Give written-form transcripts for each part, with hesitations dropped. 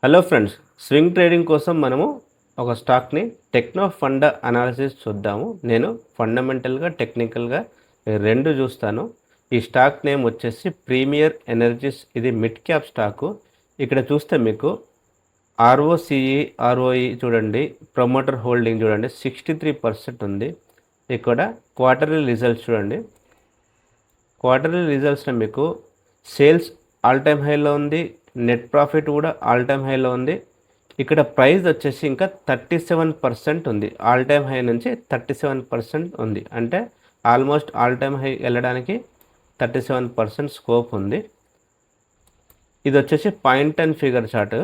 Hello friends, swing trading కోసం మనము ఒక స్టాక్ని టెక్నో ఫండ అనాలిసిస్ చూద్దాము. నేను ఫండమెంటల్గా టెక్నికల్గా రెండు చూస్తాను. ఈ స్టాక్ నేమ్ వచ్చేసి ప్రీమియర్ ఎనర్జీస్. ఇది మిడ్ క్యాప్ స్టాకు. ఇక్కడ చూస్తే మీకు ఆర్ఓసిఈ ఆర్ఓఈ చూడండి, ప్రమోటర్ హోల్డింగ్ చూడండి 63% ఉంది. ఇక్కడ క్వార్టర్లీ రిజల్ట్స్ చూడండి. క్వార్టర్లీ రిజల్ట్స్లో మీకు సేల్స్ ఆల్ టైమ్ హైలో ఉంది, నెట్ ప్రాఫిట్ కూడా ఆల్ టైమ్ హైలో ఉంది. ఇక్కడ ప్రైస్ వచ్చేసి ఇంకా 37% ఉంది. ఆల్ టైమ్ హై నుంచి 37% ఉంది. అంటే ఆల్మోస్ట్ ఆల్ టైమ్ హై వెళ్ళడానికి 37% స్కోప్ ఉంది. ఇది వచ్చేసి పాయింట్ అండ్ ఫిగర్ చార్ట్.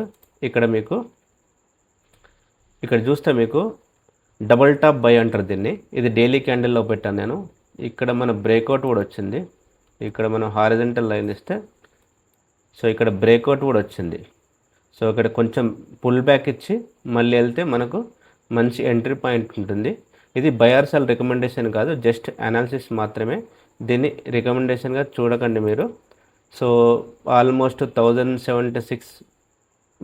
ఇక్కడ చూస్తే మీకు డబుల్ టాప్ బై అంటారు దీన్ని. ఇది డైలీ క్యాండిల్లో పెట్టాను నేను. ఇక్కడ మన బ్రేక్అవుట్ కూడా వచ్చింది. ఇక్కడ మనం హారిజంటల్ లైన్ ఇస్తే సో ఇక్కడ బ్రేక్అవుట్ కూడా వచ్చింది. సో ఇక్కడ కొంచెం పుల్ బ్యాక్ ఇచ్చి మళ్ళీ వెళ్తే మనకు మంచి ఎంట్రీ పాయింట్ ఉంటుంది. ఇది బయర్ సెల్ రికమెండేషన్ కాదు, జస్ట్ అనాలిసిస్ మాత్రమే. దీన్ని రికమెండేషన్గా చూడకండి మీరు. సో ఆల్మోస్ట్ 1076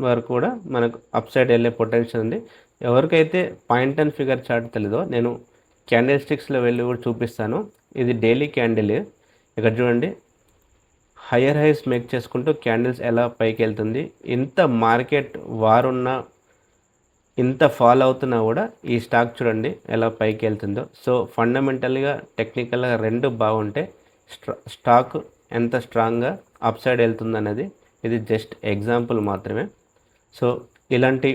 వరకు కూడా మనకు అప్ సైడ్ వెళ్ళే పొటెన్షియల్ ఉంది. ఎవరికైతే పాయింట్ అండ్ ఫిగర్ చార్ట్ తెలీదో నేను క్యాండిల్ స్టిక్స్లో వెళ్ళి కూడా చూపిస్తాను. ఇది డైలీ క్యాండిల్. ఇక్కడ చూడండి, హయ్యర్ హైస్ మేక్ చేసుకుంటూ క్యాండిల్స్ ఎలా పైకి వెళ్తుంది. ఇంత మార్కెట్ వారున్నా, ఇంత ఫాల్ అవుతున్నా కూడా ఈ స్టాక్ చూడండి ఎలా పైకి వెళ్తుందో. సో ఫండమెంటల్గా టెక్నికల్గా రెండు బాగుంటే స్టాక్ ఎంత స్ట్రాంగ్గా అప్ సైడ్ వెళ్తుంది అనేది ఇది జస్ట్ ఎగ్జాంపుల్ మాత్రమే. సో ఇలాంటి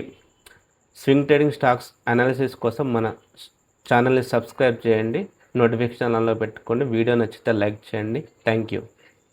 స్వింగ్ ట్రేడింగ్ స్టాక్స్ అనాలిసిస్ కోసం మన ఛానల్ని సబ్స్క్రైబ్ చేయండి, నోటిఫికేషన్ ఆన్లో పెట్టుకోండి. వీడియో నచ్చితే లైక్ చేయండి. Thank you.